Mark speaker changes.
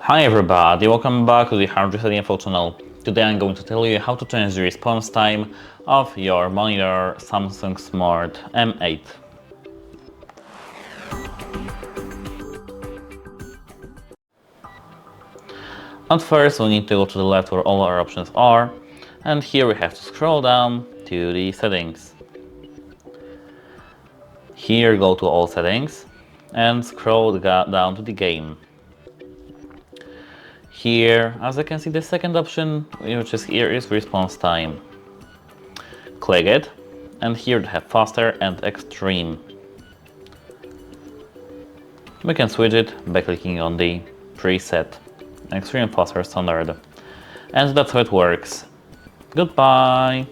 Speaker 1: Hi everybody, welcome back to the Hard Reset Info channel. Today I'm going to tell you how to change the response time of your monitor Samsung Smart M8. At first we need to go to the left where all our options are, and here we have to scroll down to the settings. Here go to all settings and scroll down to the game. Here, as you can see, the second option, which is here, is response time. Click it, and here they have faster and extreme. We can switch it by clicking on the preset, extreme, faster, standard. And that's how it works. Goodbye!